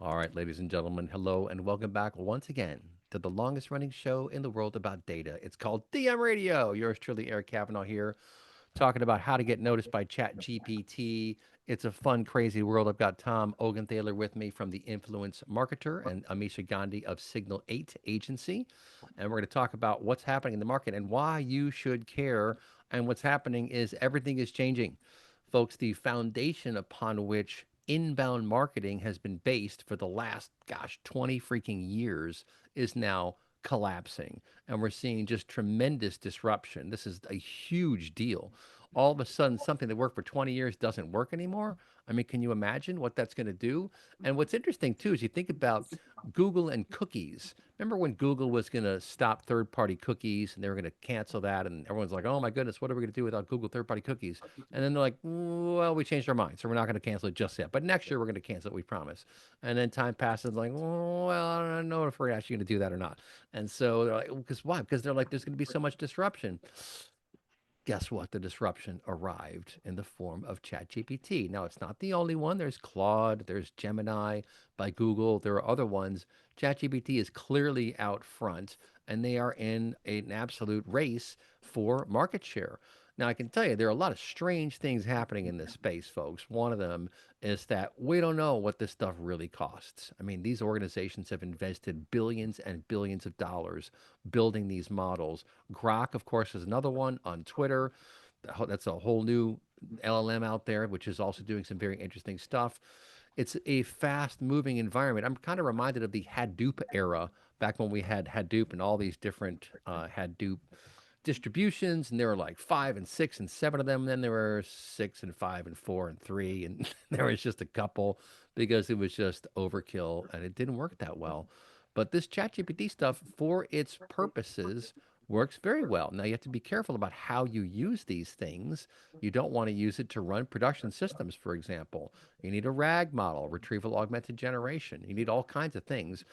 All right, ladies and gentlemen, hello and welcome back once again to the longest running show in the world about data. It's called DM Radio. Yours truly, Eric Kavanaugh here, talking about how to get noticed by ChatGPT. It's a fun, crazy world. I've got Tom Ogenthaler with me from the Influence Marketer and Amisha Gandhi of Signal 8 Agency. And we're going to talk about what's happening in the market and why you should care. And what's happening is everything is changing. Folks, the foundation upon which inbound marketing has been based for the last, gosh, 20 freaking years is now collapsing. And we're seeing just tremendous disruption. This is a huge deal. All of a sudden, something that worked for 20 years doesn't work anymore. I mean, can you imagine what that's going to do? And what's interesting, too, is you think about Google and cookies. Remember when Google was going to stop third party cookies and they were going to cancel that? And everyone's like, oh my goodness, what are we going to do without Google third party cookies? And then they're like, well, we changed our mind. So we're not going to cancel it just yet. But next year, we're going to cancel it, we promise. And then time passes, like, well, I don't know if we're actually going to do that or not. And so they're like, because why? Because they're like, there's going to be so much disruption. Guess what? The disruption arrived in the form of ChatGPT. Now, it's not the only one. There's Claude, there's Gemini by Google, there are other ones. ChatGPT is clearly out front, and they are in an absolute race for market share. Now, I can tell you there are a lot of strange things happening in this space, folks. One of them is that we don't know what this stuff really costs. I mean, these organizations have invested billions and billions of dollars building these models. Grok, of course, is another one on Twitter. That's a whole new LLM out there, which is also doing some very interesting stuff. It's a fast moving environment. I'm kind of reminded of the Hadoop era back when we had Hadoop and all these different Hadoop distributions, and there were like five and six and seven of them. And then there were six and five and four and three, and there was just a couple because it was just overkill and it didn't work that well. But this ChatGPT stuff, for its purposes, works very well. Now you have to be careful about how you use these things. You don't want to use it to run production systems, for example. You need a RAG model, retrieval augmented generation. You need all kinds of things.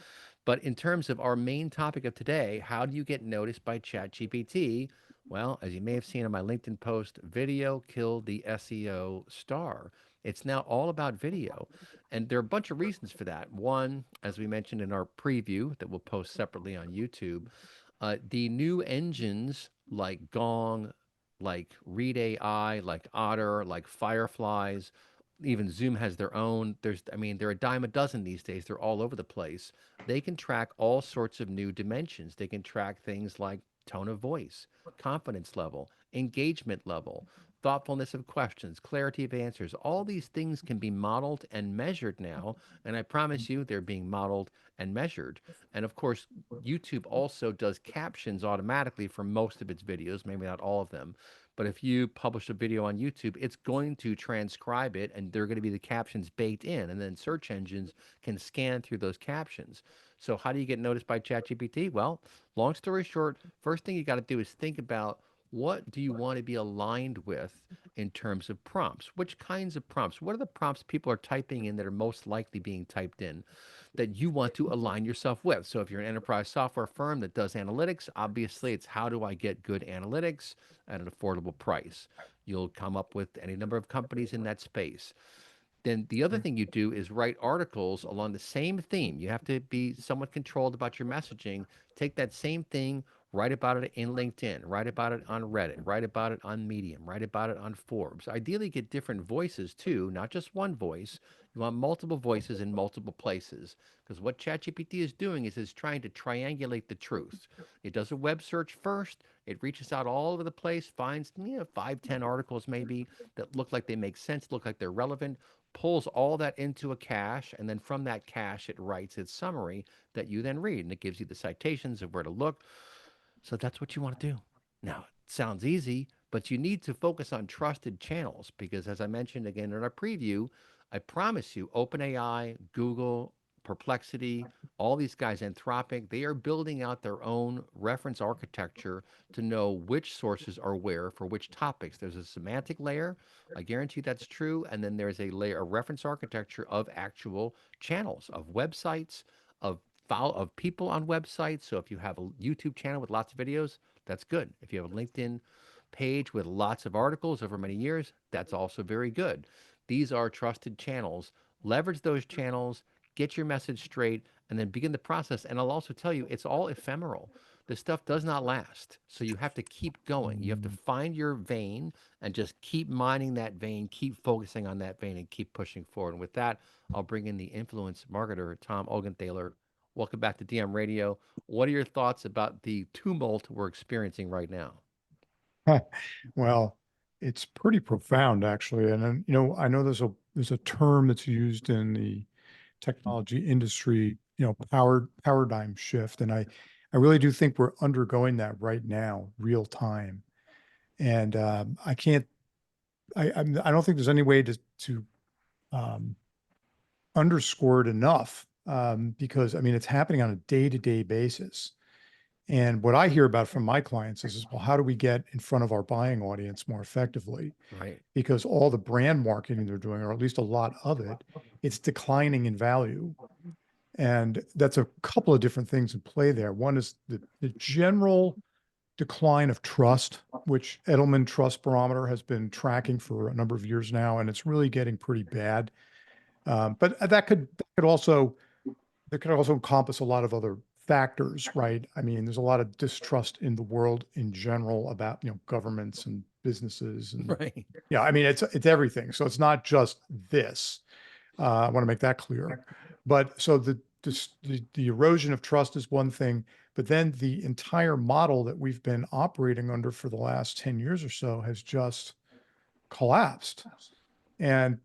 But in terms of our main topic of today, how do you get noticed by ChatGPT? Well, as you may have seen on my LinkedIn post, video killed the SEO star. It's now all about video. And there are a bunch of reasons for that. One, as we mentioned in our preview that we'll post separately on YouTube, the new engines like Gong, like Read AI, like Otter, like Fireflies, even Zoom has their own. I mean, they're a dime a dozen these days. They're all over the place. They can track all sorts of new dimensions. They can track things like tone of voice, confidence level, engagement level, thoughtfulness of questions, clarity of answers. All these things can be modeled and measured now. And I promise you, they're being modeled and measured. And of course, YouTube also does captions automatically for most of its videos, maybe not all of them. But if you publish a video on YouTube, it's going to transcribe it and there are going to be the captions baked in. And then search engines can scan through those captions. So, how do you get noticed by ChatGPT? Well, long story short, first thing you got to do is think about what do you want to be aligned with in terms of prompts? Which kinds of prompts? What are the prompts people are typing in that are most likely being typed in that you want to align yourself with? So if you're an enterprise software firm that does analytics, obviously it's how do I get good analytics at an affordable price? You'll come up with any number of companies in that space. Then the other thing you do is write articles along the same theme. You have to be somewhat controlled about your messaging. Take that same thing, write about it in LinkedIn, write about it on Reddit, write about it on Medium, write about it on Forbes. Ideally, get different voices too, not just one voice. You want multiple voices in multiple places because what ChatGPT is doing is it's trying to triangulate the truth. It does a web search first. It reaches out all over the place, finds 5, 10 articles maybe that look like they make sense, look like they're relevant, pulls all that into a cache, and then from that cache, it writes its summary that you then read, and it gives you the citations of where to look. So that's what you want to do. Now, it sounds easy, but you need to focus on trusted channels because, as I mentioned again in our preview, I promise you, OpenAI, Google, Perplexity, all these guys, Anthropic, they are building out their own reference architecture to know which sources are where for which topics. There's a semantic layer. I guarantee that's true. And then there's a layer, a reference architecture of actual channels, of websites, of follow of people on websites. So if you have a YouTube channel with lots of videos, that's good. If you have a LinkedIn page with lots of articles over many years, that's also very good. These are trusted channels. Leverage those channels, get your message straight, and then begin the process. And I'll also tell you, it's all ephemeral. This stuff does not last. So you have to keep going. You have to find your vein and just keep mining that vein, keep focusing on that vein, and keep pushing forward. And with that, I'll bring in the influence marketer, Tom Ogenthaler. Welcome back to DM Radio. What are your thoughts about the tumult we're experiencing right now? Well, it's pretty profound, actually. And then, I know there's a term that's used in the technology industry, paradigm shift. And I really do think we're undergoing that right now, real time. And I can't, I don't think there's any way to um, underscore it enough, because I mean, it's happening on a day-to-day basis. And what I hear about from my clients is, well, how do we get in front of our buying audience more effectively? Right. Because all the brand marketing they're doing, or at least a lot of it, it's declining in value. And that's a couple of different things in play there. One is the general decline of trust, which Edelman Trust Barometer has been tracking for a number of years now, and it's really getting pretty bad. But that could also encompass a lot of other factors, right? I mean, there's a lot of distrust in the world in general about, governments and businesses, and Right. yeah, I mean, it's everything. So it's not just this. I want to make that clear. But so the erosion of trust is one thing, but then the entire model that we've been operating under for the last 10 years or so has just collapsed. And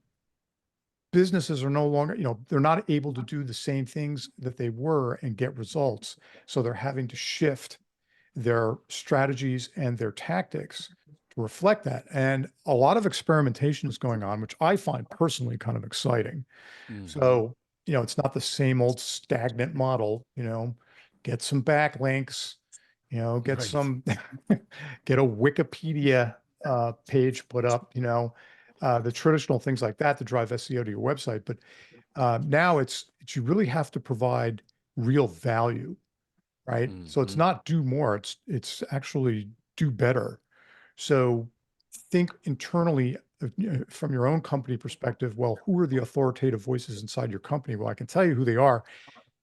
businesses are no longer, they're not able to do the same things that they were and get results. So they're having to shift their strategies and their tactics to reflect that. And a lot of experimentation is going on, which I find personally kind of exciting. Mm-hmm. So, it's not the same old stagnant model, get some backlinks, get Right. some, get a Wikipedia page put up, the traditional things like that to drive SEO to your website. But now you really have to provide real value, right? So it's Mm-hmm. not do more, it's actually do better. So think internally, from your own company perspective. Well, who are the authoritative voices inside your company? Well, I can tell you who they are.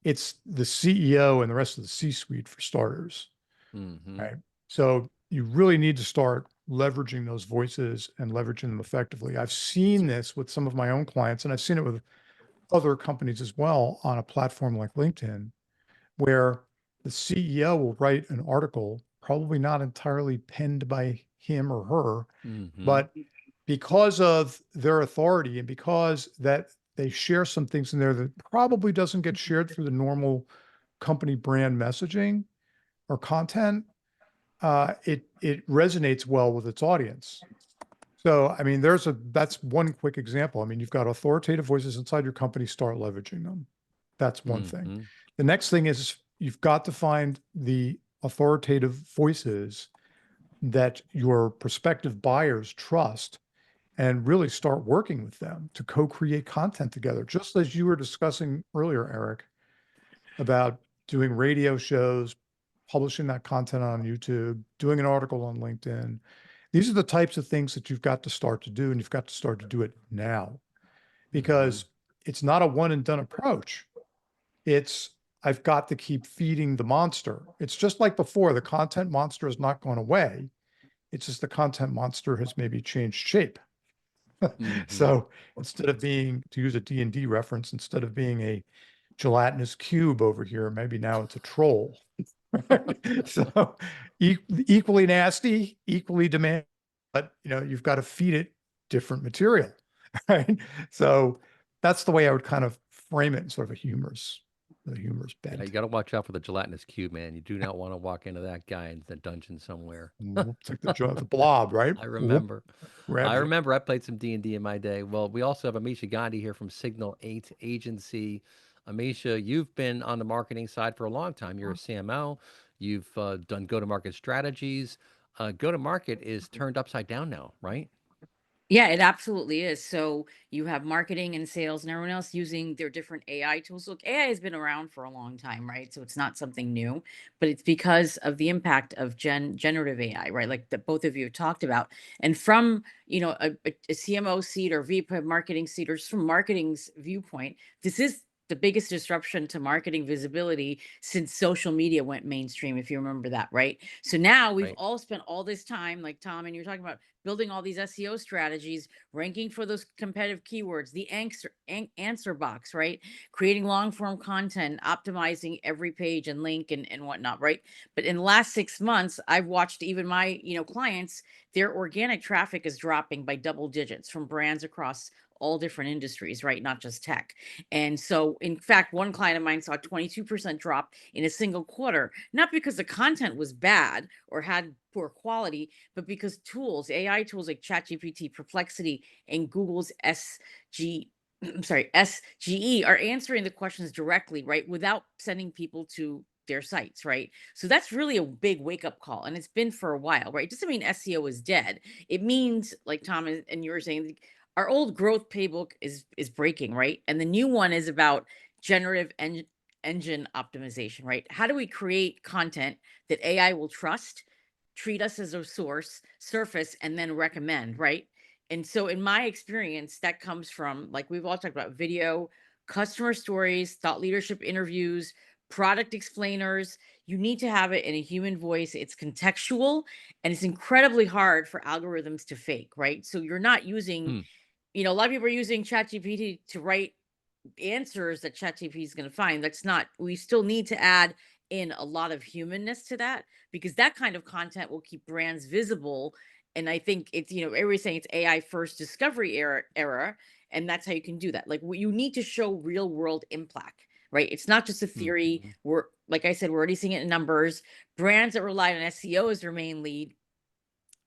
It's the CEO and the rest of the C-suite, for starters, Mm-hmm. right? So you really need to start leveraging those voices and leveraging them effectively. I've seen this with some of my own clients, and I've seen it with other companies as well on a platform like LinkedIn, where the CEO will write an article, probably not entirely penned by him or her, Mm-hmm. but because of their authority and because that they share some things in there that probably doesn't get shared through the normal company brand messaging or content, it resonates well with its audience. So, I mean, that's one quick example. I mean, you've got authoritative voices inside your company, start leveraging them. That's one thing. Mm-hmm. The next thing is you've got to find the authoritative voices that your prospective buyers trust and really start working with them to co-create content together. Just as you were discussing earlier, Eric, about doing radio shows, publishing that content on YouTube, doing an article on LinkedIn. These are the types of things that you've got to start to do, and you've got to start to do it now, Mm-hmm. because it's not a one and done approach. It's I've got to keep feeding the monster. It's just like before, the content monster has not gone away. It's just the content monster has maybe changed shape. Mm-hmm. So instead of being, to use a D&D reference, instead of being a gelatinous cube over here, maybe now it's a troll. So equally nasty, equally demanding, but you've got to feed it different material, right? So that's the way I would kind of frame it in sort of a humorous Yeah, you bent. got to watch out for the gelatinous cube, man. You do not want to walk into that guy in the dungeon somewhere. It's like the blob, right? I Whoop, remember. I grabs you. remember I played some D&D in my day. Well, we also have Amisha Gandhi here from Signal 8 Agency. Amisha, you've been on the marketing side for a long time. You're a CMO. You've done go-to-market strategies. Go-to-market is turned upside down now, right? Yeah, it absolutely is. So you have marketing and sales and everyone else using their different AI tools. Look, AI has been around for a long time, right? So it's not something new, but it's because of the impact of generative AI, right? Like that both of you have talked about. And from, a CMO seat or VP marketing seat, or just from marketing's viewpoint, this is the biggest disruption to marketing visibility since social media went mainstream, if you remember that, right? So now we've Right. all spent all this time, like Tom, and you're talking about building all these SEO strategies, ranking for those competitive keywords, the answer box, right? Creating long form content, optimizing every page and link and whatnot, right? But in the last 6 months, I've watched even my, clients, their organic traffic is dropping by double digits from brands across all different industries, right? Not just tech. And so, in fact, one client of mine saw a 22% drop in a single quarter, not because the content was bad or had poor quality, but because tools, AI tools like ChatGPT, Perplexity, and Google's SGE are answering the questions directly, right? Without sending people to their sites, right? So that's really a big wake up call. And it's been for a while, right? It doesn't mean SEO is dead. It means, like Tom and you were saying, our old growth playbook is breaking, right? And the new one is about generative engine optimization, right? How do we create content that AI will trust, treat us as a source, surface, and then recommend, right? And so in my experience, that comes from, like we've all talked about, video, customer stories, thought leadership interviews, product explainers. You need to have it in a human voice. It's contextual and it's incredibly hard for algorithms to fake, right? So you're not using, Hmm. a lot of people are using ChatGPT to write answers that ChatGPT is going to find. That's not, we still need to add in a lot of humanness to that, because that kind of content will keep brands visible. And I think it's, everybody's saying it's AI first discovery era. And that's how you can do that. Like, you need to show real world impact, right? It's not just a theory. Mhm. We're, like I said, we're already seeing it in numbers. Brands that rely on SEO as their main lead,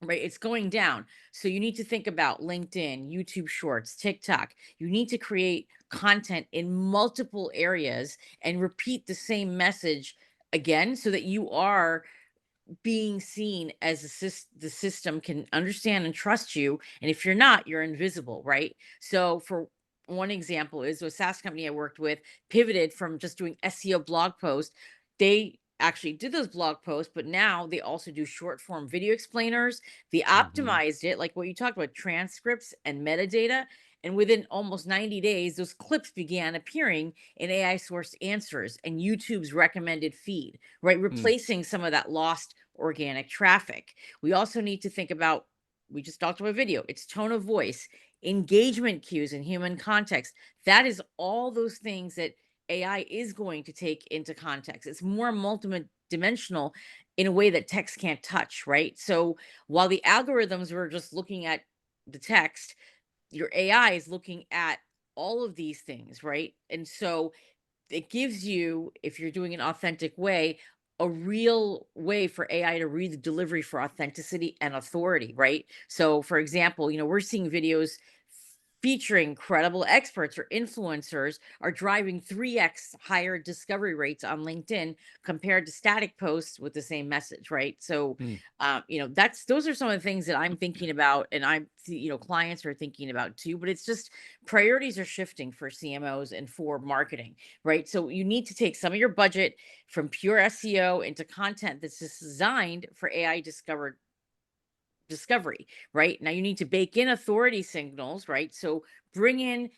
right, it's going down. So you need to think about LinkedIn, YouTube Shorts, TikTok. You need to create content in multiple areas and repeat the same message again, so that you are being seen as the system can understand and trust you. And if you're not, you're invisible, right? So for one example is a SaaS company I worked with pivoted from just doing SEO blog posts. They actually did those blog posts, but now they also do short form video explainers. They Mhm. optimized it, like what you talked about, transcripts and metadata. And within almost 90 days, those clips began appearing in AI sourced answers and YouTube's recommended feed, right? Mm. Replacing some of that lost organic traffic. We also need to think about, we just talked about video, it's tone of voice, engagement cues in human context. That is all those things that AI is going to take into context. It's more multidimensional in a way that text can't touch, right? So while the algorithms were just looking at the text, your AI is looking at all of these things, right? And so it gives you, if you're doing an authentic way, a real way for AI to read the delivery for authenticity and authority, right? So, for example, we're seeing videos featuring credible experts or influencers are driving 3x higher discovery rates on LinkedIn compared to static posts with the same message, right? So, Mm. those are some of the things that I'm thinking about, and clients are thinking about too. But it's just priorities are shifting for CMOs and for marketing, right? So you need to take some of your budget from pure SEO into content that's designed for AI discovery, right? Now you need to bake in authority signals, right? So bring in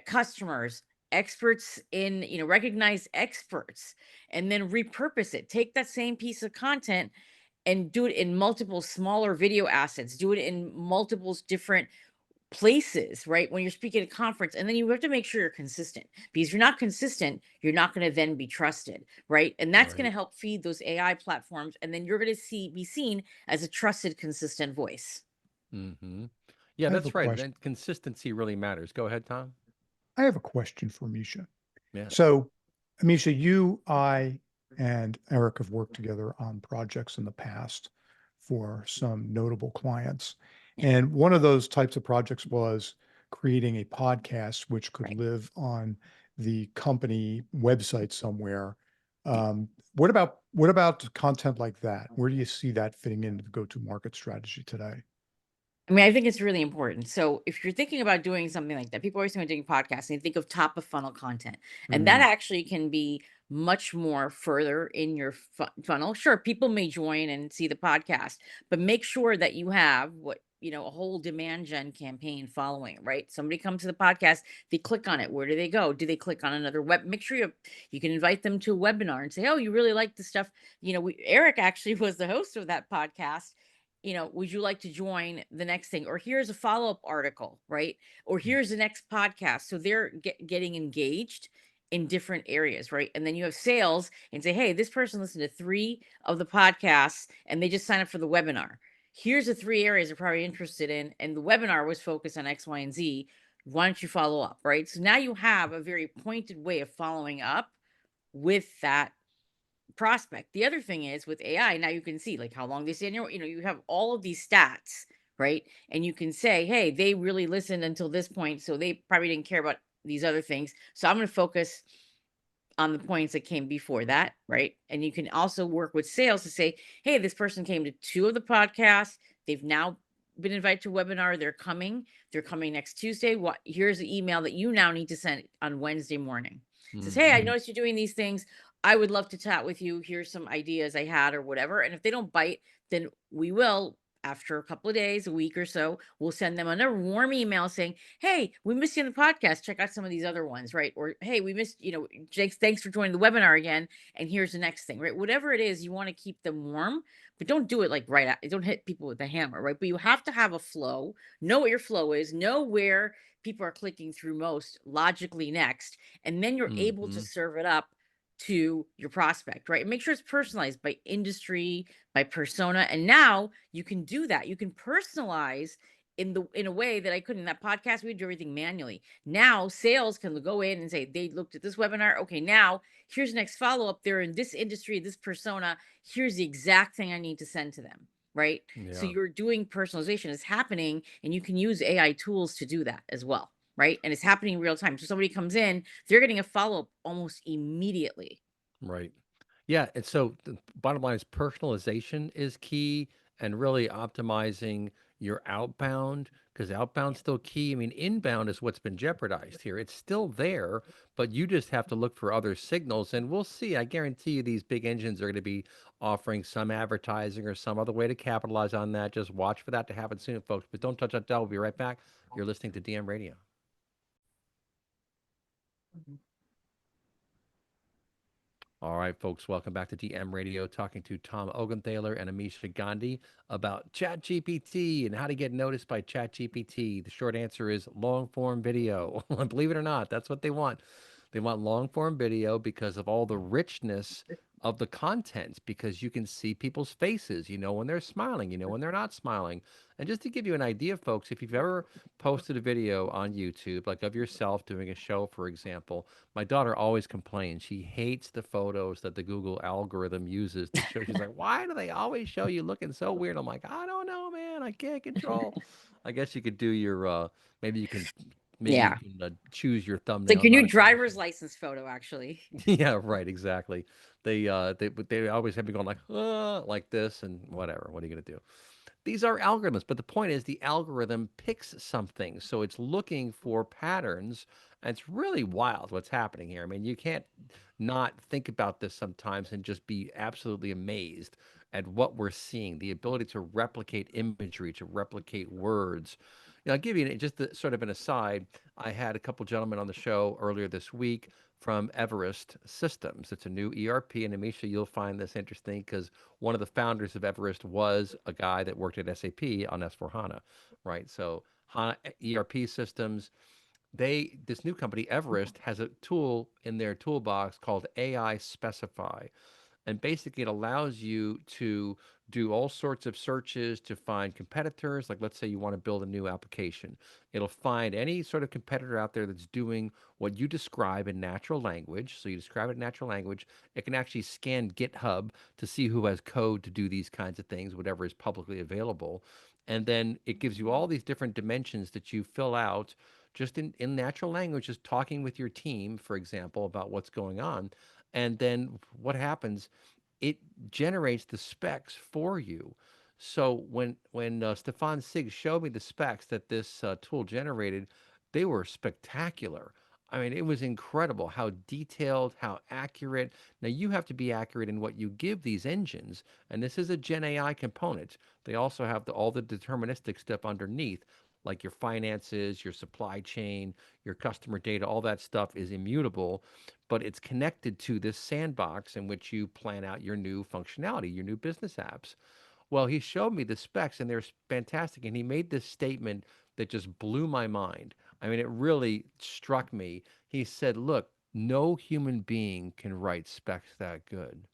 customers, experts in, recognized experts, and then repurpose it. Take that same piece of content and do it in multiple smaller video assets, do it in multiple different places, right? When you're speaking at a conference, and then you have to make sure you're consistent, because if you're not consistent, you're not going to then be trusted, right? And that's going to Right. help feed those AI platforms, and then you're going to be seen as a trusted, consistent voice. Mhm. Yeah, I have a that's right. question. Then consistency really matters. Go ahead, Tom. I have a question for Misha. Yeah. So, Misha, you, I, and Eric have worked together on projects in the past for some notable clients. Yeah, And one of those types of projects was creating a podcast which could right. live on the company website somewhere. Yeah. What about content like that? Where do you see that fitting into the go-to-market strategy today? I mean, I think it's really important. So if you're thinking about doing something like that, people always think about doing podcasts and they think of top of funnel content. And that Mhm. actually can be much more further in your funnel. Sure, people may join and see the podcast, but make sure that you have what a whole demand gen campaign following it, right? Somebody comes to the podcast, they click on it. Where do they go? Do they click on another web? Make sure you can invite them to a webinar and say, oh, you really like the stuff. Eric actually was the host of that podcast. Would you like to join the next thing? Or here's a follow-up article, right? Or here's the next podcast. So they're getting engaged in different areas, right? And then you have sales and say, hey, this person listened to 3 of the podcasts and they just signed up for the webinar. Here's the 3 areas they're probably interested in. And the webinar was focused on X, Y, and Z. Why don't you follow up, right? So now you have a very pointed way of following up with that prospect. The other thing is with AI, now you can see like how long they stay in you have all of these stats, right? And you can say, hey, they really listened until this point. So they probably didn't care about these other things. So I'm going to focus on the points that came before that, right? And you can also work with sales to say, hey, this person came to 2 of the podcasts. They've now been invited to a webinar. They're coming. They're coming next Tuesday. Here's the email that you now need to send on Wednesday morning. It says, hey, I Hmm. noticed you're doing these things. I would love to chat with you. Here's some ideas I had or whatever. And if they don't bite, then we will, after a couple of days, a week or so, we'll send them another warm email saying, hey, we missed you in the podcast. Check out some of these other ones, right? Or, hey, we missed, Jake, thanks for joining the webinar again. And here's the next thing, right? Whatever it is, you want to keep them warm, but don't do it like right out. Don't hit people with the hammer, right? But you have to have a flow, know what your flow is, know where people are clicking through most logically next. And then you're able to Hmm. serve it up to your prospect, right? And make sure it's personalized by industry, by persona. And now you can do that. You can personalize in a way that I couldn't. In that podcast, we do everything manually. Now sales can go in and say, they looked at this webinar. Okay, now here's the next follow-up. They're in this industry, this persona. Here's the exact thing I need to send to them. Right. So Yeah. you're doing personalization is happening, and you can use AI tools to do that as well. Right. And it's happening in real time. So somebody comes in, they're getting a follow-up almost immediately. Right. Yeah, and so the bottom line is personalization is key and really optimizing your outbound because outbound's still key. I mean, inbound is what's been jeopardized here. It's still there, but you just have to look for other signals and we'll see. I guarantee you these big engines are going to be offering some advertising or some other way to capitalize on that. Just watch for that to happen soon, folks. But don't touch that dial. We'll be right back. You're listening to DM Radio. All right, folks, welcome back to DM Radio, talking to Tom Ogenthaler and Amisha Gandhi about ChatGPT and how to get noticed by ChatGPT. The short answer is long form video. Believe it or not, that's what they want. They want long form video because of all the richness of the content, because you can see people's faces. You know when they're smiling, you know when they're not smiling. And just to give you an idea, folks, if you've ever posted a video on YouTube, like of yourself doing a show, for example, my daughter always complains. She hates the photos that the Google algorithm uses to show. She's like, why do they always show you looking so weird? I'm like, I don't know, man. I can't control. I guess you could do your, maybe you can, maybe you Yeah. can choose your It's like thumbnails your on new occasion. driver's license photo, actually. Yeah, right, exactly. They always have me going like this and whatever. What are you gonna do? These are algorithms, but the point is the algorithm picks something. So it's looking for patterns. And it's really wild what's happening here. I mean, you can't not think about this sometimes and just be absolutely amazed at what we're seeing, the ability to replicate imagery, to replicate words. I'll give you sort of an aside. I had a couple gentlemen on the show earlier this week from Everest Systems. It's a new ERP, and Amisha, you'll find this interesting because one of the founders of Everest was a guy that worked at SAP on S/4HANA, right? So HANA ERP systems, this new company Everest has a tool in their toolbox called AI Specify, and basically it allows you to do all sorts of searches to find competitors. Like, let's say you want to build a new application, it'll find any sort of competitor out there that's doing what you describe in natural language. So you describe it in natural language. It can actually scan GitHub to see who has code to do these kinds of things, whatever is publicly available. And then it gives you all these different dimensions that you fill out just in natural language, just talking with your team, for example, about what's going on. And then what happens, it generates the specs for you. So when Stefan Sigg showed me the specs that this tool generated, they were spectacular. I mean, it was incredible how detailed, how accurate. Now, you have to be accurate in what you give these engines, and this is a Gen AI component. They also have all the deterministic stuff underneath, like your finances, your supply chain, your customer data, all that stuff is immutable, but it's connected to this sandbox in which you plan out your new functionality, your new business apps. Well, he showed me the specs and they're fantastic. And he made this statement that just blew my mind. I mean, it really struck me. He said, look, no human being can write specs that good.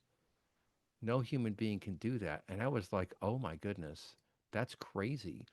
No human being can do that. And I was like, oh my goodness, that's crazy.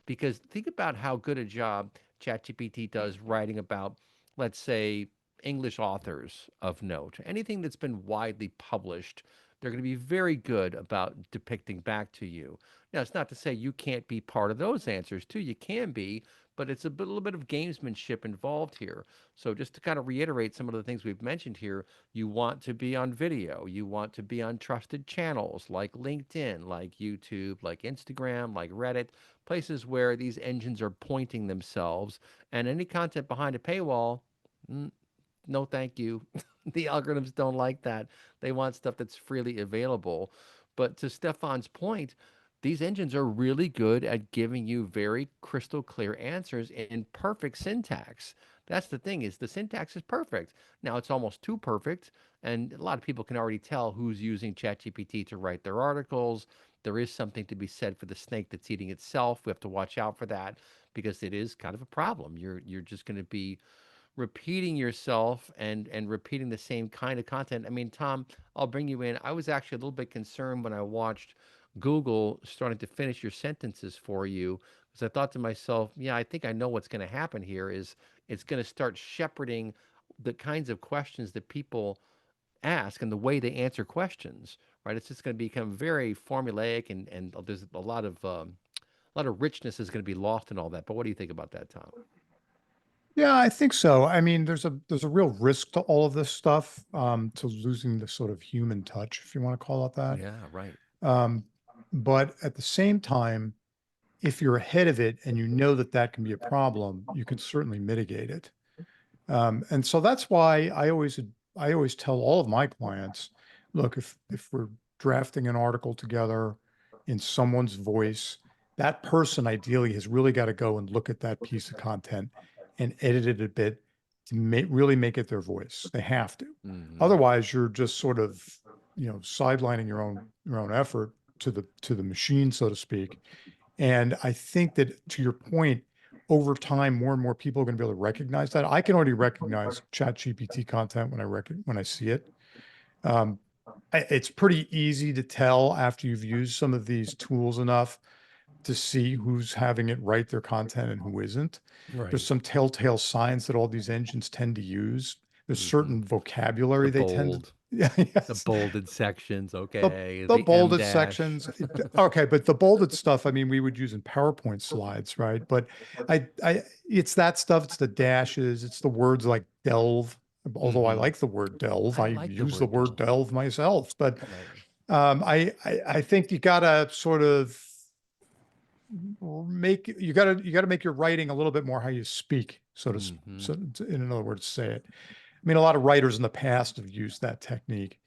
Because think about how good a job ChatGPT does writing about, let's say, English authors of note. Anything that's been widely published, they're going to be very good about depicting back to you. Now, it's not to say you can't be part of those answers too. You can be, but it's little bit of gamesmanship involved here. So, just to kind of reiterate some of the things we've mentioned here, you want to be on video. You want to be on trusted channels like LinkedIn, like YouTube, like Instagram, like Reddit, places where these engines are pointing themselves. And any content behind a paywall, mm, no, thank you. The algorithms don't like that. They want stuff that's freely available. But to Stefan's point, these engines are really good at giving you very crystal clear answers in perfect syntax. That's the thing is the syntax is perfect. Now it's almost too perfect, and a lot of people can already tell who's using ChatGPT to write their articles. There is something to be said for the snake that's eating itself. We have to watch out for that because it is kind of a problem. You're just going to be repeating yourself and repeating the same kind of content. I mean, Tom, I'll bring you in. I was actually a little bit concerned when I watched Google starting to finish your sentences for you because I thought to myself, yeah, I think I know what's going to happen here is it's going to start shepherding the kinds of questions that people ask and the way they answer questions, right? It's just going to become very formulaic and there's a lot of richness is going to be lost in all that. But what do you think about that, Tom? Yeah, I think so. I mean, there's a real risk to all of this stuff, to losing the sort of human touch, if you want to call it that. Yeah, right. Um, but at the same time, if you're ahead of it and you know that that can be a problem, you can certainly mitigate it. And so that's why I always tell all of my clients, look, if we're drafting an article together in someone's voice, that person ideally has really got to go and look at that piece of content and edit it a bit to really make it their voice. They have to. Hmm. Otherwise, you're just sort of, sidelining your own effort to the machine, so to speak. And I think that to your point, over time, more and more people are going to be able to recognize that. I can already recognize Chat GPT content when I see it. Um, it's pretty easy to tell after you've used some of these tools enough to see who's having it write their content and who isn't. There's Right. some telltale signs that all these engines tend to use. There's Hmm. certain The vocabulary they tend to, bold, yeah, the yes. bolded sections, The okay. the The M bolded dash. sections, okay, but the bolded stuff, I mean, we would use in PowerPoint slides, right? But it's that stuff. It's the dashes. It's the words like delve. Although I Hmm. like the word delve, I I like the use the word word delve. delve myself. But Right. I think you gotta sort of you gotta make your writing a little bit more how you speak, Hmm. in other words, say it. I mean, a lot of writers in the past have used that technique.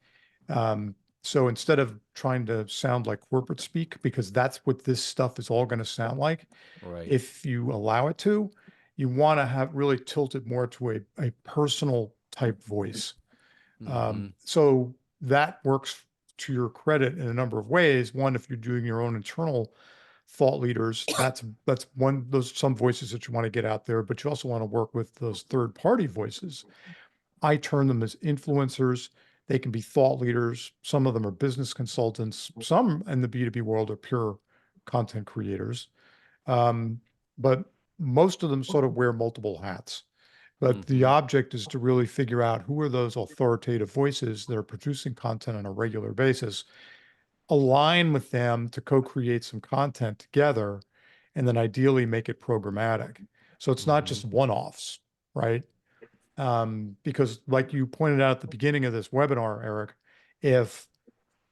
Um, so instead of trying to sound like corporate speak, because that's what this stuff is all going to sound like, Right. if you allow it to, you want to have really tilted more to a personal type voice. Hmm. So that works to your credit in a number of ways. One, if you're doing your own internal thought leaders, that's one, those some voices that you want to get out there, but you also want to work with those third party voices. I term them as influencers. They can be thought leaders. Some of them are business consultants. Some in the B2B world are pure content creators. Um, but most of them sort of wear multiple hats. But the Hmm. object is to really figure out who are those authoritative voices that are producing content on a regular basis, align with them to co-create some content together, and then ideally make it programmatic. So it's not Hmm. just one-offs, right? Because like you pointed out at the beginning of this webinar, Eric, if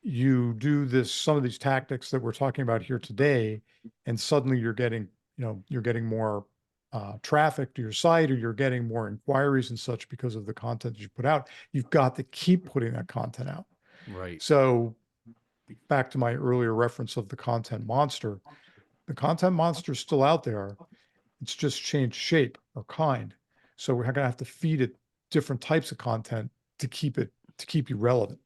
you do some of these tactics that we're talking about here today, and suddenly you're getting more traffic to your site, or you're getting more inquiries and such because of the content that you put out, you've got to keep putting that content out. Right. So back to my earlier reference of the content monster is still out there. It's just changed shape or kind. So we're going to have to feed it different types of content to keep you relevant.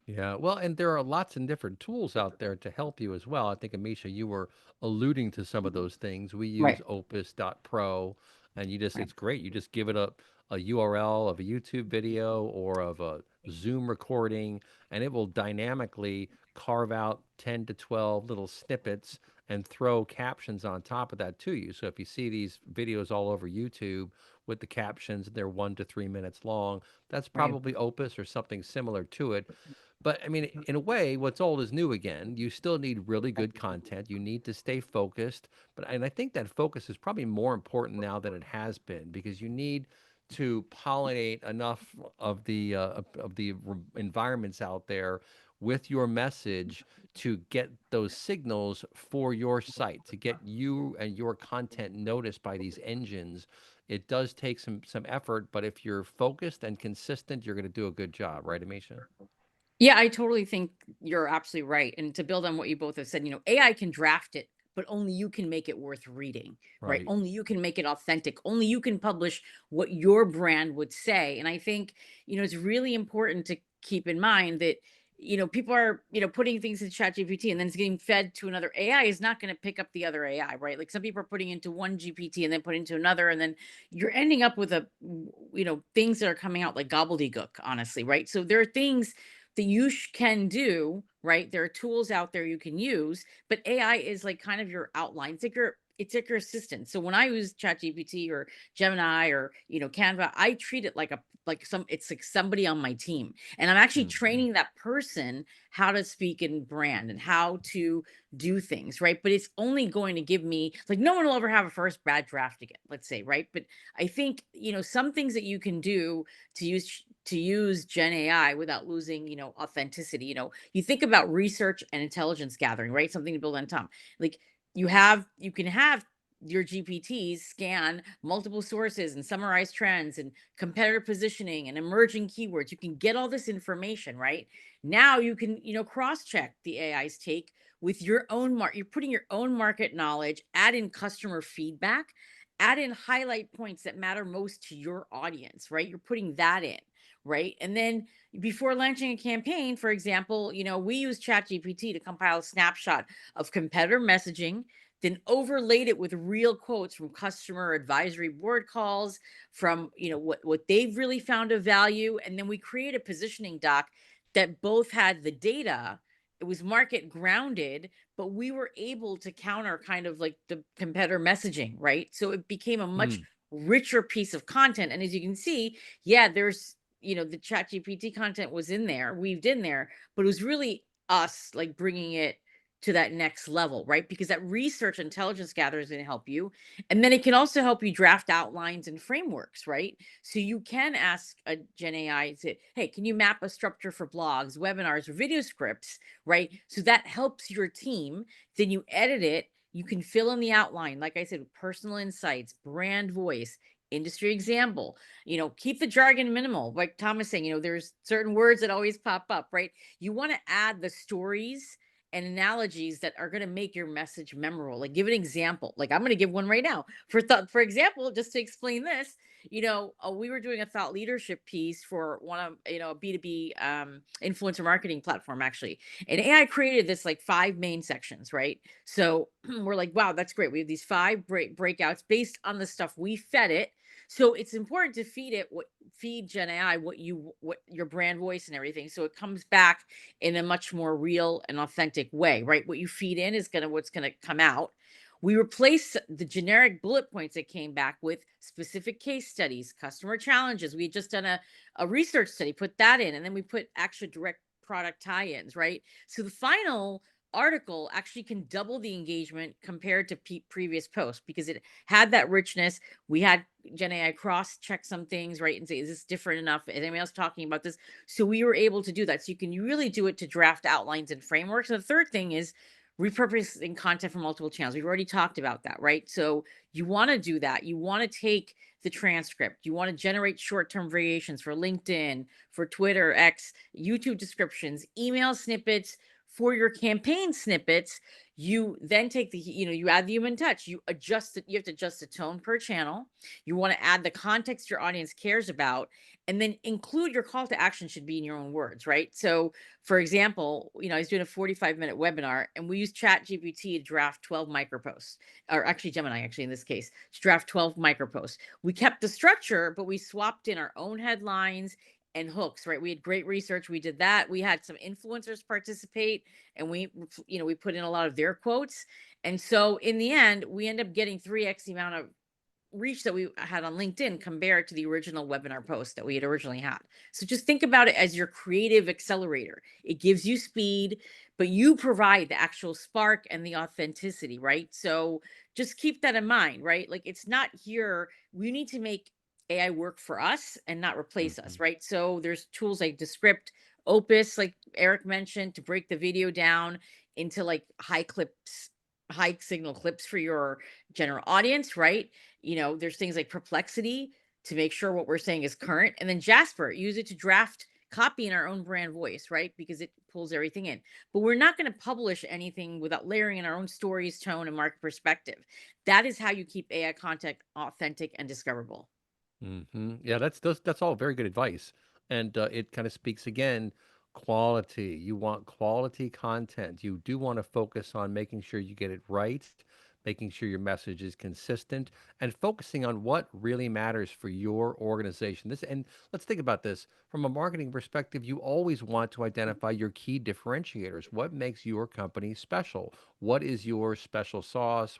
Yeah, well, and there are lots and different tools out there to help you as well. I think, Amisha, you were alluding to some of those things. We use Right. Opus.pro, and Right. it's great. You just give it a URL of a YouTube video or of a Zoom recording, and it will dynamically carve out 10 to 12 little snippets and throw captions on top of that to you. So if you see these videos all over YouTube with the captions, they're 1 to 3 minutes long, that's Right. probably Opus or something similar to it. But I mean, in a way, what's old is new again. You still need really good content. You need to stay focused. And I think that focus is probably more important now than it has been, because you need to pollinate enough of the environments out there with your message to get those signals for your site, to get you and your content noticed by these engines. It does take some effort, but if you're focused and consistent, you're going to do a good job, right, Amisha? Yeah, I totally think you're absolutely right. And to build on what you both have said, AI can draft it, but only you can make it worth reading, right? Right. Only you can make it authentic. Only you can publish what your brand would say. And I think, it's really important to keep in mind that, people are, putting things in ChatGPT and then it's getting fed to another AI is not going to pick up the other AI, right? Like some people are putting into one GPT and then put into another, and then you're ending up with things that are coming out like gobbledygook, honestly, right? So there are things that you can do, right? There are tools out there you can use, but AI is like kind of your outline. It's like your assistant. So when I use ChatGPT or Gemini or Canva, I treat it it's like somebody on my team. And I'm actually Mhm. training that person how to speak in brand and how to do things, right? But it's only going to give me, like, no one will ever have a first bad draft again, let's say, right? But I think, some things that you can do to use Gen AI without losing, authenticity. You think about research and intelligence gathering, right? Something to build on top. Like you can have your GPTs scan multiple sources and summarize trends and competitor positioning and emerging keywords. You can get all this information, right? Now you can, cross-check the AI's take with your own market. You're putting your own market knowledge, add in customer feedback, add in highlight points that matter most to your audience, right? You're putting that in, right? And then before launching a campaign, for example, we use ChatGPT to compile a snapshot of competitor messaging, then overlaid it with real quotes from customer advisory board calls, from what they've really found of value, and then we create a positioning doc that both had the data. It was market grounded, but we were able to counter kind of like the competitor messaging, right? So it became a much Mm. richer piece of content. And as you can see, yeah, there's the chat GPT content was in there, weaved in there, but it was really us like bringing it to that next level, right? Because that research intelligence gather is going to help you. And then it can also help you draft outlines and frameworks, right? So you can ask a Gen AI, say, hey, can you map a structure for blogs, webinars, or video scripts, right? So that helps your team. Then you edit it. You can fill in the outline, like I said, personal insights, brand voice, industry example. Keep the jargon minimal. Like Thomas saying, there's certain words that always pop up, right? You want to add the stories and analogies that are going to make your message memorable. Like give an example. Like I'm going to give one right now. For example, just to explain this, we were doing a thought leadership piece for one of, a B2B influencer marketing platform actually. And AI created this like 5 main sections, right? So we're like, wow, that's great. We have these 5 breakouts based on the stuff we fed it. So it's important to feed Gen AI what your brand voice and everything. So it comes back in a much more real and authentic way, right? What you feed in is what's gonna come out. We replace the generic bullet points that came back with specific case studies, customer challenges. We had just done a research study, put that in, and then we put actual direct product tie-ins, right? So the final article actually can double the engagement compared to previous posts because it had that richness. We had Gen AI cross check some things, right? And say, is this different enough? Is anyone else talking about this? So we were able to do that. So you can really do it to draft outlines and frameworks. And the third thing is repurposing content from multiple channels. We've already talked about that, right? So you want to do that. You want to take the transcript. You want to generate short-term variations for LinkedIn, for Twitter, X, YouTube descriptions, email snippets for your campaign snippets. You then take you add the human touch. You adjust it. You have to adjust the tone per channel. You want to add the context your audience cares about, and then include your call to action should be in your own words, right? So for example, I was doing a 45-minute webinar and we used ChatGPT to draft 12 microposts, or actually Gemini, actually in this case, to draft 12 microposts. We kept the structure, but we swapped in our own headlines and hooks, right? We had great research. We did that. We had some influencers participate and we put in a lot of their quotes. And so in the end, we end up getting 3x the amount of reach that we had on LinkedIn compared to the original webinar post that we had originally had. So just think about it as your creative accelerator. It gives you speed, but you provide the actual spark and the authenticity, right? So just keep that in mind, right? Like it's not here. We need to make AI work for us and not replace Hmm. us, right? So there's tools like Descript, Opus, like Eric mentioned, to break the video down into like high signal clips for your general audience, right? There's things like Perplexity to make sure what we're saying is current. And then Jasper, use it to draft copy in our own brand voice, right? Because it pulls everything in. But we're not going to publish anything without layering in our own stories, tone, and market perspective. That is how you keep AI content authentic and discoverable. Yeah, that's all very good advice, and it kind of speaks again, quality. You want quality content. You do want to focus on making sure you get it right, making sure your message is consistent, and focusing on what really matters for your organization. And let's think about this from a marketing perspective. You always want to identify your key differentiators. What makes your company special? What is your special sauce?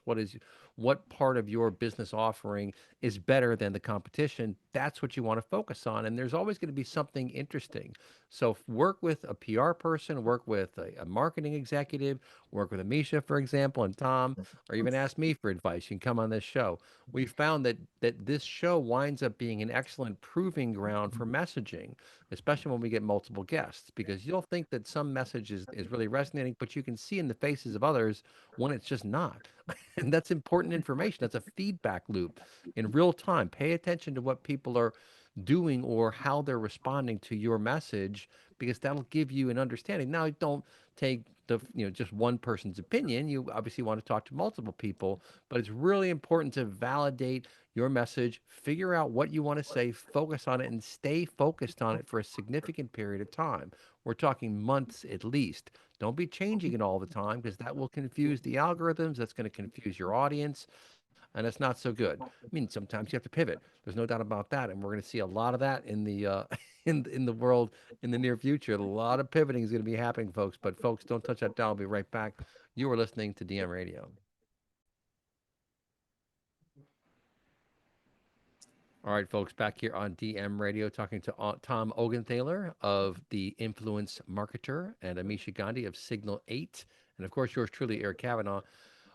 What part of your business offering is better than the competition? That's what you want to focus on. And there's always going to be something interesting. So work with a PR person, work with a marketing executive, work with Amisha, for example, and Tom, or even ask me for advice. You can come on this show. We found that this show winds up being an excellent proving ground for messaging, especially when we get multiple guests, because you'll think that some message is really resonating, but you can see in the faces of others when it's just not. And that's important information. That's a feedback loop in real time. Pay attention to what people are doing or how they're responding to your message, because that'll give you an understanding. Now, don't take just one person's opinion. You obviously want to talk to multiple people, but it's really important to validate your message, figure out what you want to say, focus on it, and stay focused on it for a significant period of time. We're talking months at least. Don't be changing it all the time, because that will confuse the algorithms. That's going to confuse your audience, and it's not so good. I mean, sometimes you have to pivot. There's no doubt about that, and we're going to see a lot of that in the in the world in the near future. A lot of pivoting is going to be happening, folks. But folks, don't touch that dial. I'll be right back. You are listening to DM Radio. All right, folks, back here on DM Radio, talking to Tom Ogenthaler of the Influence Marketer and Amisha Gandhi of Signal 8. And of course, yours truly, Eric Kavanaugh.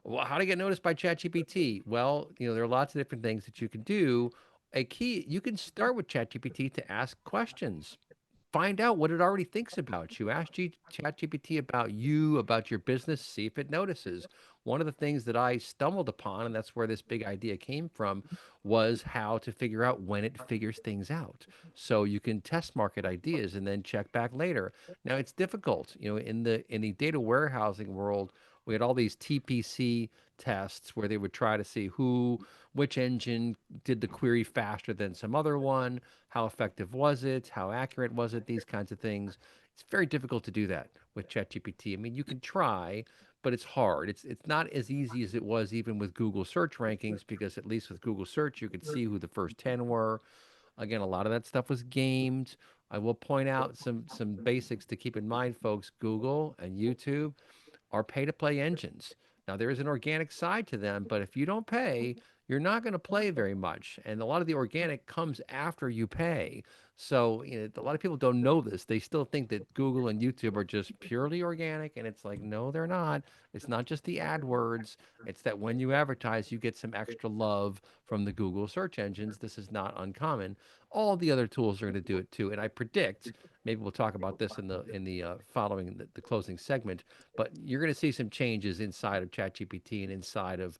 Well, how to get noticed by ChatGPT? Well, there are lots of different things that you can do. You can start with ChatGPT to ask questions. Find out what it already thinks about you. Ask ChatGPT about you, about your business, see if it notices. One of the things that I stumbled upon, and that's where this big idea came from, was how to figure out when it figures things out. So you can test market ideas and then check back later. Now it's difficult, in the data warehousing world. We had all these TPC tests where they would try to see which engine did the query faster than some other one, how effective was it, how accurate was it, these kinds of things. It's very difficult to do that with ChatGPT. I mean, you can try, but it's hard. It's not as easy as it was even with Google search rankings, because at least with Google search you could see who the first 10 were. Again, a lot of that stuff was gamed. I will point out some basics to keep in mind, folks. Google and YouTube are pay to play engines. Now, there is an organic side to them, but if you don't pay, you're not going to play very much. And a lot of the organic comes after you pay. So, a lot of people don't know this. They still think that Google and YouTube are just purely organic. And it's like, no, they're not. It's not just the AdWords. It's that when you advertise, you get some extra love from the Google search engines. This is not uncommon. All the other tools are going to do it too. And I predict, Maybe we'll talk about this in the following the closing segment. But you're going to see some changes inside of ChatGPT and inside of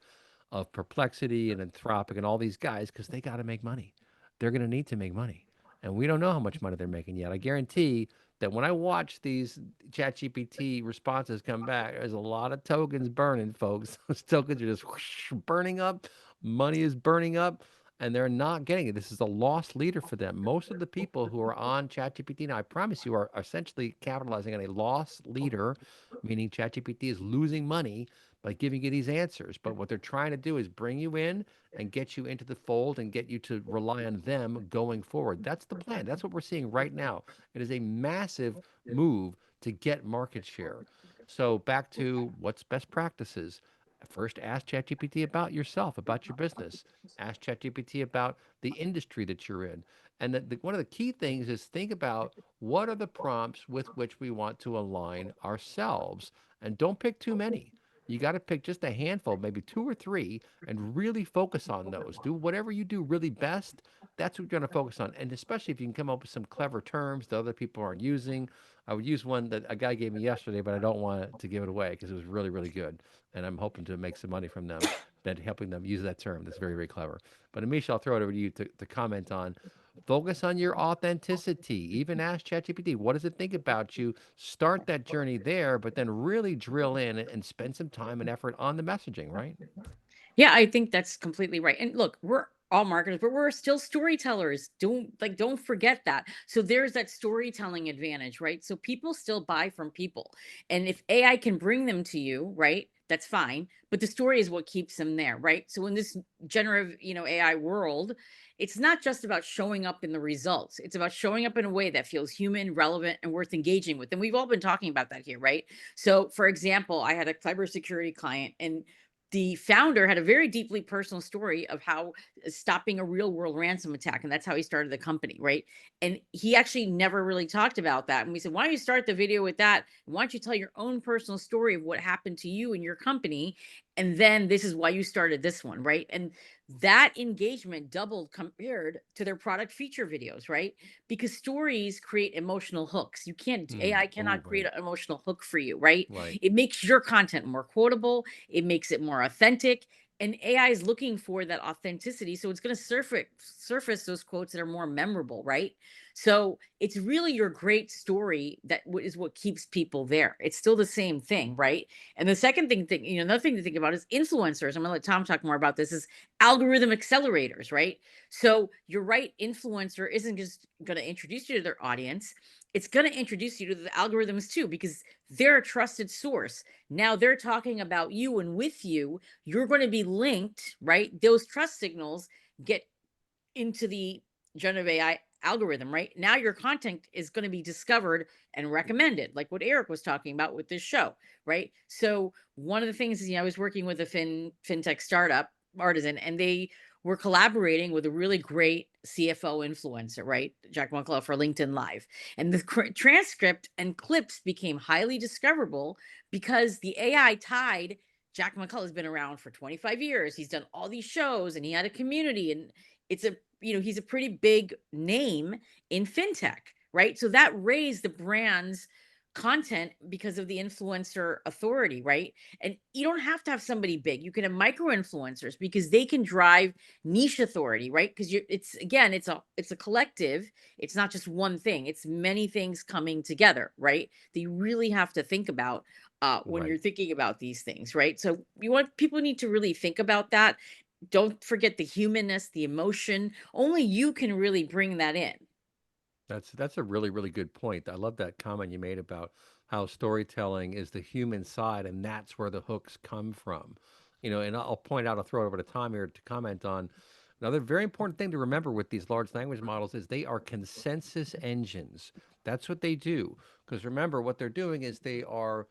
Perplexity and Anthropic and all these guys because they got to make money. They're going to need to make money, and we don't know how much money they're making yet. I guarantee that when I watch these ChatGPT responses come back, there's a lot of tokens burning, folks. Those tokens are just whoosh, burning up. Money is burning up, and they're not getting it. This is a lost leader for them. Most of the people who are on ChatGPT now, I promise you, are essentially capitalizing on a lost leader, meaning ChatGPT is losing money by giving you these answers. But what they're trying to do is bring you in and get you into the fold and get you to rely on them going forward. That's the plan. That's what we're seeing right now. It is a massive move to get market share. So back to what's best practices. First, ask ChatGPT about yourself, about your business. Ask ChatGPT about the industry that you're in. And one of the key things is think about what are the prompts with which we want to align ourselves. And don't pick too many. You got to pick just a handful, maybe two or three, and really focus on those. Do whatever you do really best. That's what you're going to focus on. And especially if you can come up with some clever terms that other people aren't using. I would use one that a guy gave me yesterday, but I don't want to give it away because it was really, really good. And I'm hoping to make some money from them, that helping them use that term. That's very, very clever. But Amisha, I'll throw it over to you to comment on. Focus on your authenticity. Even ask ChatGPT, what does it think about you? Start that journey there, but then really drill in and spend some time and effort on the messaging, right? Yeah, I think that's completely right. And look, we're all marketers, but we're still storytellers. Don't forget that. So there's that storytelling advantage, right? So people still buy from people. And if AI can bring them to you, right? That's fine, but the story is what keeps them there, right? So in this generative, AI world, it's not just about showing up in the results. It's about showing up in a way that feels human, relevant, and worth engaging with. And we've all been talking about that here, right? So, for example, I had a cybersecurity client, and the founder had a very deeply personal story of how stopping a real world ransom attack, and that's how he started the company, right? And he actually never really talked about that, and we said, why don't you start the video with that? Why don't you tell your own personal story of what happened to you and your company, and then this is why you started this one, right? And that engagement doubled compared to their product feature videos, right? Because stories create emotional hooks. You can't Hmm. AI Oh, cannot create right. an emotional hook for you, right? Right. It makes your content more quotable, it makes it more authentic, and AI is looking for that authenticity, so it's going to surface those quotes that are more memorable, right? So it's really your great story that is what keeps people there. It's still the same thing, right? And the second thing, another thing to think about is influencers. I'm going to let Tom talk more about this. Is algorithm accelerators, right? So you're right, influencer isn't just going to introduce you to their audience, it's going to introduce you to the algorithms too, because they're a trusted source. Now they're talking about you, and with you, you're going to be linked, right? Those trust signals get into the generative AI algorithm, right? Now your content is going to be discovered and recommended, like what Eric was talking about with this show, right? So one of the things is, I was working with a fintech startup artisan, and they were collaborating with a really great CFO influencer, right? Jack McCullough for LinkedIn Live. And the transcript and clips became highly discoverable because the AI tied Jack McCullough has been around for 25 years. He's done all these shows and he had a community, and it's a he's a pretty big name in fintech, right? So that raised the brand's content because of the influencer authority, right? And you don't have to have somebody big. You can have micro influencers because they can drive niche authority, right? Because it's again, it's a collective. It's not just one thing. It's many things coming together, right? That you really have to think about when Right. you're thinking about these things, right? So people need to really think about that. Don't forget the humanness, the emotion. Only you can really bring that in. That's a really, really good point. I love that comment you made about how storytelling is the human side, and that's where the hooks come from. And I'll point out, I'll throw it over to Tom here to comment on another very important thing to remember with these large language models is they are consensus engines. That's what they do. Because remember, what they're doing is they are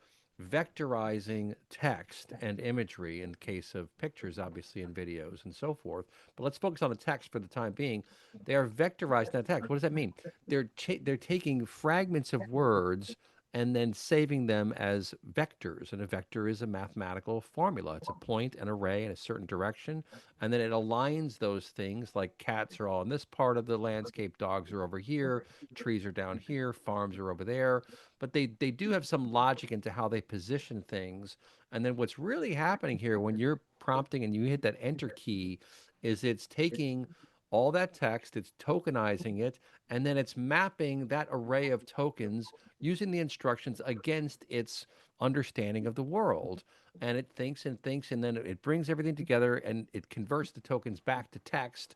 vectorizing text and imagery in case of pictures, obviously, and videos and so forth. But let's focus on the text for the time being. They are vectorizing that text. What does that mean? They're taking fragments of words and then saving them as vectors. And a vector is a mathematical formula. It's a point, an array in a certain direction, and then it aligns those things like cats are all in this part of the landscape, dogs are over here, trees are down here, farms are over there. But they do have some logic into how they position things. And then what's really happening here when you're prompting and you hit that enter key is it's taking all that text, it's tokenizing it, and then it's mapping that array of tokens using the instructions against its understanding of the world. And it thinks, and then it brings everything together and it converts the tokens back to text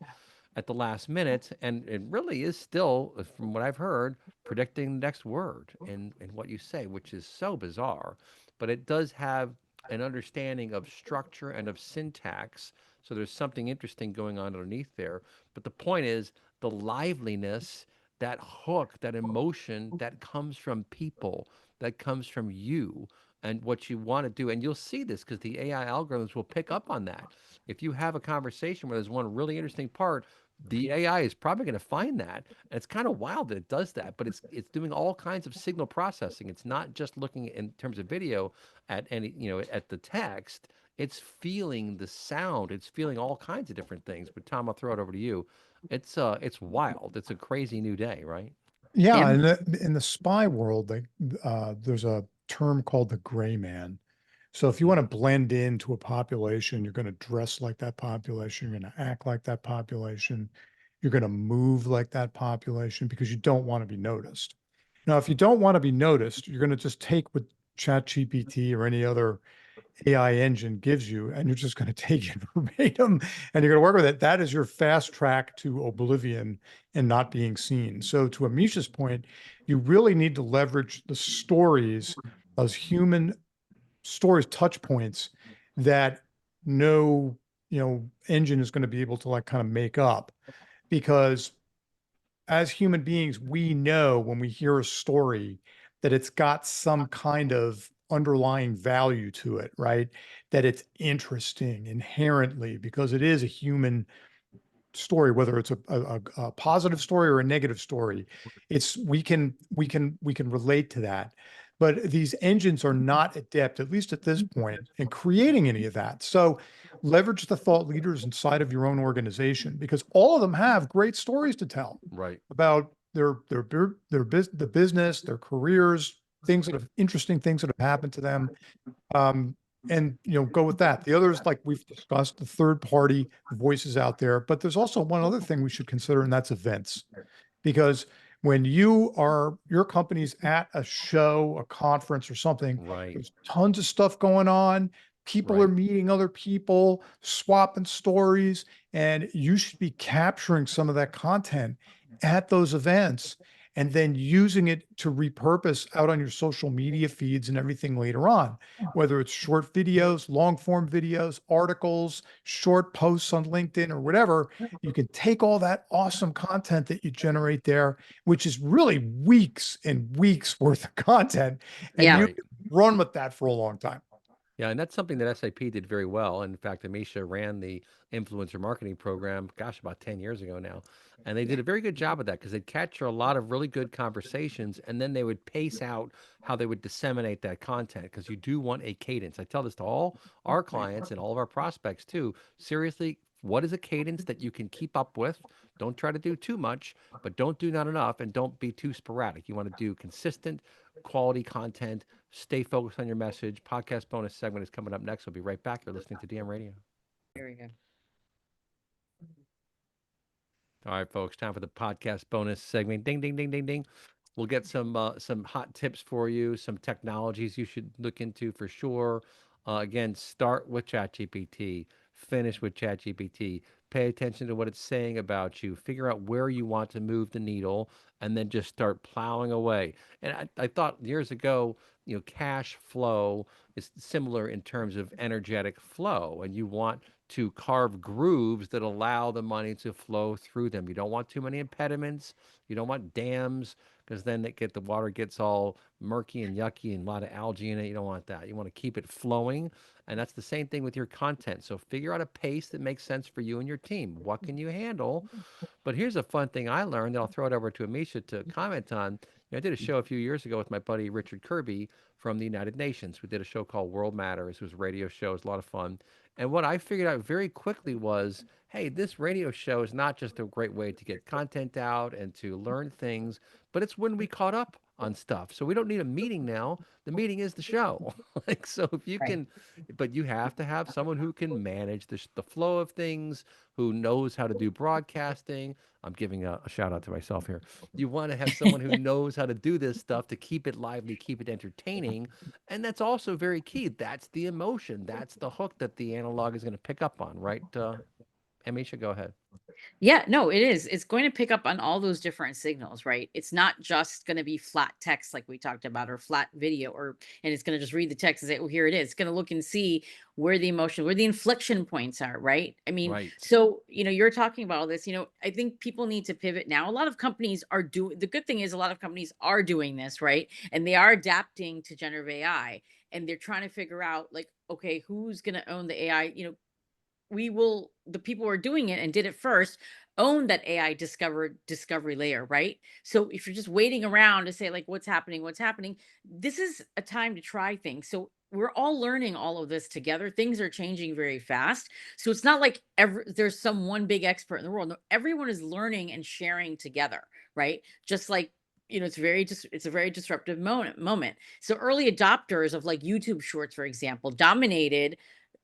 at the last minute. And it really is still, from what I've heard, predicting the next word in what you say, which is so bizarre. But it does have an understanding of structure and of syntax. So there's something interesting going on underneath there. But the point is the liveliness, that hook, that emotion that comes from people, that comes from you and what you want to do. And you'll see this because the AI algorithms will pick up on that. If you have a conversation where there's one really interesting part, the AI is probably going to find that. And it's kind of wild that it does that, but it's doing all kinds of signal processing. It's not just looking in terms of video at any, at the text. It's feeling the sound. It's feeling all kinds of different things. But Tom, I'll throw it over to you. It's wild. It's a crazy new day, right? Yeah, And in the spy world, there's a term called the gray man. So if you want to blend into a population, you're going to dress like that population, you're going to act like that population, you're going to move like that population because you don't want to be noticed. Now, if you don't want to be noticed, you're going to just take what ChatGPT or any other AI engine gives you, and you're just going to take it verbatim and you're going to work with it. That is your fast track to oblivion and not being seen. So, to Amisha's point, you really need to leverage the stories, those human stories, touch points that no, engine is going to be able to like kind of make up because as human beings, we know when we hear a story that it's got some kind of underlying value to it, right? That it's interesting inherently because it is a human story, whether it's a positive story or a negative story. It's we can relate to that. But these engines are not adept, at least at this point, in creating any of that. So leverage the thought leaders inside of your own organization because all of them have great stories to tell Right. about the business, their careers, things that have interesting things that have happened to them. And go with that. The others, like we've discussed, the third party voices out there, but there's also one other thing we should consider, and that's events. Because when your company's at a show, a conference or something, Right. there's tons of stuff going on. People are Right. meeting other people, swapping stories, and you should be capturing some of that content at those events and then using it to repurpose out on your social media feeds and everything later on, whether it's short videos, long form videos, articles, short posts on LinkedIn or whatever. You can take all that awesome content that you generate there, which is really weeks and weeks worth of content, and yeah, you Right. can run with that for a long time. Yeah, and that's something that SAP did very well. In fact, Amisha ran the influencer marketing program, gosh, about 10 years ago now. And they did a very good job of that because they'd capture a lot of really good conversations and then they would pace out how they would disseminate that content because you do want a cadence. I tell this to all our clients and all of our prospects too. Seriously, what is a cadence that you can keep up with? Don't try to do too much, but don't do not enough and don't be too sporadic. You want to do consistent quality content. Stay focused on your message. Podcast bonus segment is coming up next. We'll be right back. You're listening to DM Radio. there we go. All right, folks, time for the podcast bonus segment. Ding, ding, ding, ding, ding. We'll get some hot tips for you, some technologies you should look into for sure. Again, start with ChatGPT, finish with ChatGPT. Pay attention to what it's saying about you. Figure out where you want to move the needle, and then just start plowing away. And I thought years ago, cash flow is similar in terms of energetic flow, and you want to carve grooves that allow the money to flow through them. You don't want too many impediments. You don't want dams because then the water gets all murky and yucky and a lot of algae in it. You don't want that. You want to keep it flowing, and that's the same thing with your content. So figure out a pace that makes sense for you and your team. What can you handle? But here's a fun thing I learned, and I'll throw it over to Amisha to comment on. I did a show a few years ago with my buddy Richard Kirby from the United Nations. We did a show called World Matters. It was a radio show. It was a lot of fun. And what I figured out very quickly was, hey, this radio show is not just a great way to get content out and to learn things, but it's when we caught up on stuff. So we don't need a meeting now. The meeting is the show. Like, so if you Right. can, but you have to have someone who can manage the flow of things, who knows how to do broadcasting. I'm giving a shout out to myself here. You want to have someone who knows how to do this stuff to keep it lively, keep it entertaining. And that's also very key. That's the emotion. That's the hook that the analog is going to pick up on, right? Amisha, go ahead. Yeah, no, it is. It's going to pick up on all those different signals, right? It's not just going to be flat text like we talked about, or flat video, or and it's going to just read the text and say, "Oh, here it is." It's going to look and see where the emotion, where the inflection points are, right? I mean, Right. so you're talking about all this. I think people need to pivot now. A lot of companies are doing. The good thing is, a lot of companies are doing this, right? And they are adapting to generative AI, and they're trying to figure out, like, okay, who's going to own the AI? The people who are doing it and did it first own that AI discovery layer, right? So if you're just waiting around to say, like, what's happening, this is a time to try things. So we're all learning all of this together. Things are changing very fast. So it's not like there's some one big expert in the world. No, everyone is learning and sharing together, right? Just like it's a very disruptive moment. So early adopters of like YouTube Shorts, for example, dominated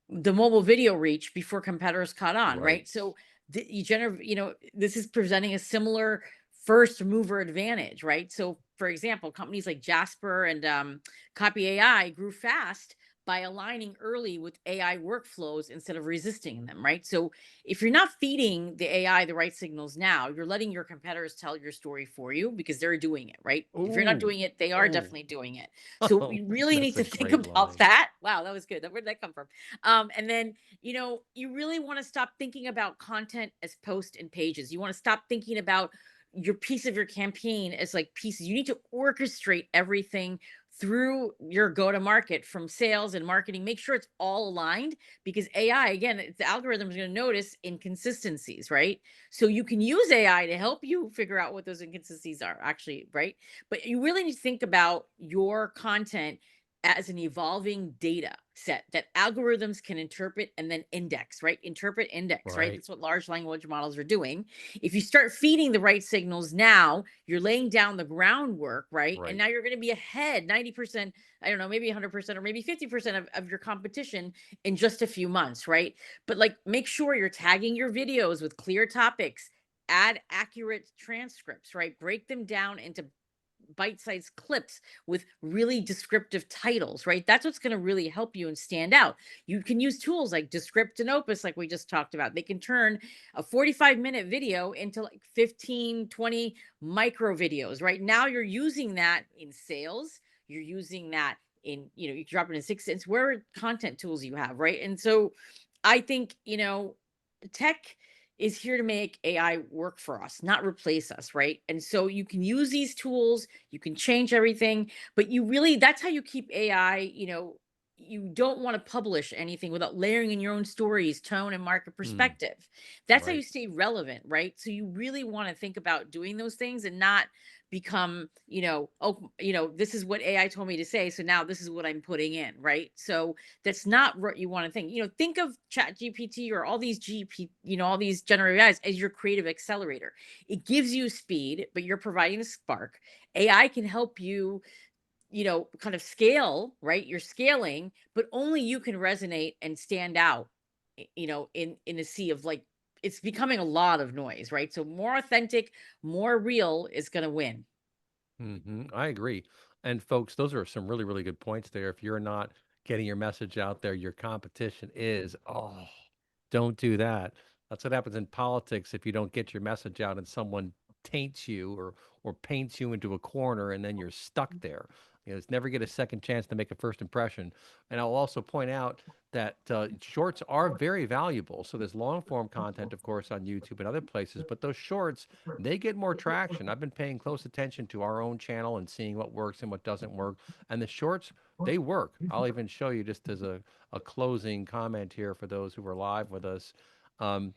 the mobile video reach before competitors caught on, Right. right? So this is presenting a similar first mover advantage, right? So for example, companies like Jasper and Copy AI grew fast by aligning early with AI workflows instead of resisting them, right? So if you're not feeding the AI the right signals now, you're letting your competitors tell your story for you because they're doing it, right? If you're not Ooh. doing it, they are Oh. definitely doing it. So we really need That's a to think great about line. that. Wow, that was good. Where did that come from? And then, you really want to stop thinking about content as posts and pages. You want to stop thinking about your piece of your campaign as like pieces. You need to orchestrate everything through your go to market from sales and marketing. Make sure it's all aligned because AI, again, the algorithm is going to notice inconsistencies, right? So you can use AI to help you figure out what those inconsistencies are actually, right? But you really need to think about your content as an evolving data set that algorithms can interpret and then index, right? Interpret, index, right? Right. That's what large language models are doing. If you start feeding the right signals now, you're laying down the groundwork, right? And Right. now you're going to be ahead 90%, I don't know, maybe 100% or maybe 50% of your competition in just a few months, right? But like make sure you're tagging your videos with clear topics, add accurate transcripts, right? Break them down into bite-sized clips with really descriptive titles, right? That's what's going to really help you and stand out. You can use tools like Descript and Opus, like we just talked about. They can turn a 45-minute video into like 15, 20 micro videos. Right now, you're using that in sales. You're using that you drop it in 6 cents. Where are content tools you have, right? And so I think, tech is here to make AI work for us, not replace us, right? And so you can use these tools, you can change everything, but that's how you keep AI, you don't want to publish anything without layering in your own stories, tone, and market Hmm. perspective. That's how you Right. stay relevant, right? So you really want to think about doing those things and not become, oh, this is what AI told me to say. So now this is what I'm putting in, right? So that's not what you want to think. Think of Chat GPT or all these all these generative AIs as your creative accelerator. It gives you speed, but you're providing a spark. AI can help you, kind of scale, right? You're scaling, but only you can resonate and stand out, in a sea of like it's becoming a lot of noise, right? So more authentic, more real is going to win. I agree. And folks, those are some really, really good points there. If you're not getting your message out there, your competition is. Oh, don't do that. That's what happens in politics if you don't get your message out and someone taints you or paints you into a corner and then you're stuck there. It's never get a second chance to make a first impression. And I'll also point out that shorts are very valuable. So there's long form content, of course, on YouTube and other places, but those shorts, they get more traction. I've been paying close attention to our own channel and seeing what works and what doesn't work. And the shorts, they work. I'll even show you just as a closing comment here for those who were live with us. And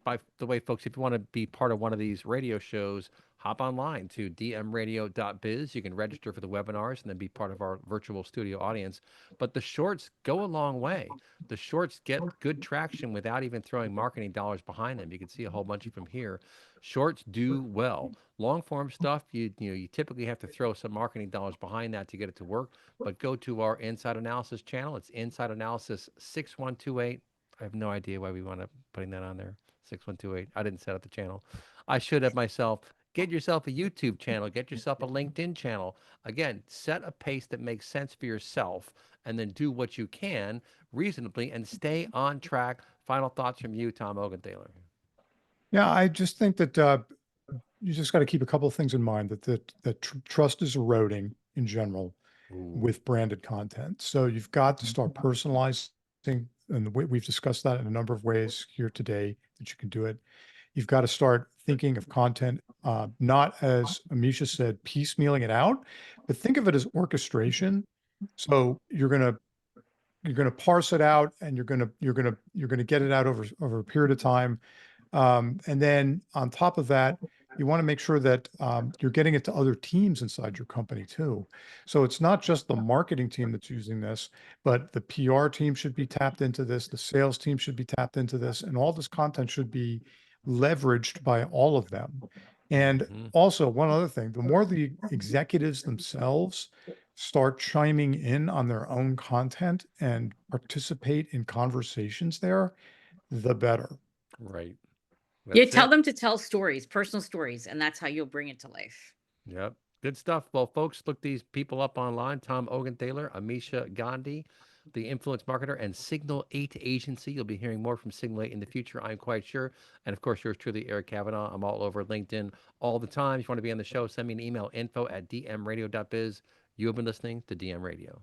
by the way, folks, if you want to be part of one of these radio shows, hop online to dmradio.biz. You can register for the webinars and then be part of our virtual studio audience. But the shorts go a long way. The shorts get good traction without even throwing marketing dollars behind them. You can see a whole bunch of them here. Shorts do well. Long form stuff, you typically have to throw some marketing dollars behind that to get it to work. But go to our Inside Analysis channel. It's Inside Analysis 6128. I have no idea why we want to putting that on there. 6128. I didn't set up the channel. I should have myself. Get yourself a YouTube channel. Get yourself a LinkedIn channel. Again, set a pace that makes sense for yourself and then do what you can reasonably and stay on track. Final thoughts from you, Tom Ogenthaler. Yeah, I just think that you just got to keep a couple of things in mind that trust is eroding in general Ooh. with branded content. So you've got to start personalizing, and we've discussed that in a number of ways here today that you can do it. You've got to start thinking of content, not as Amisha said, piecemealing it out, but think of it as orchestration. So you're gonna parse it out, and you're gonna get it out over a period of time. And then on top of that, you want to make sure that you're getting it to other teams inside your company too. So it's not just the marketing team that's using this, but the PR team should be tapped into this, the sales team should be tapped into this, and all this content should be leveraged by all of them. And Mm-hmm. also, one other thing, the more the executives themselves start chiming in on their own content and participate in conversations there, the better. Right. Yeah, That's tell it. them to tell stories, personal stories, and that's how you'll bring it to life. Yep. Good stuff. Well, folks, look these people up online. Tom Ogenthaler, Amisha Gandhi, the influence marketer, and Signal 8 agency. You'll be hearing more from Signal 8 in the future, I'm quite sure. And of course, yours truly, Eric Kavanaugh. I'm all over LinkedIn all the time. If you want to be on the show, send me an email, info@dmradio.biz. You have been listening to DM Radio.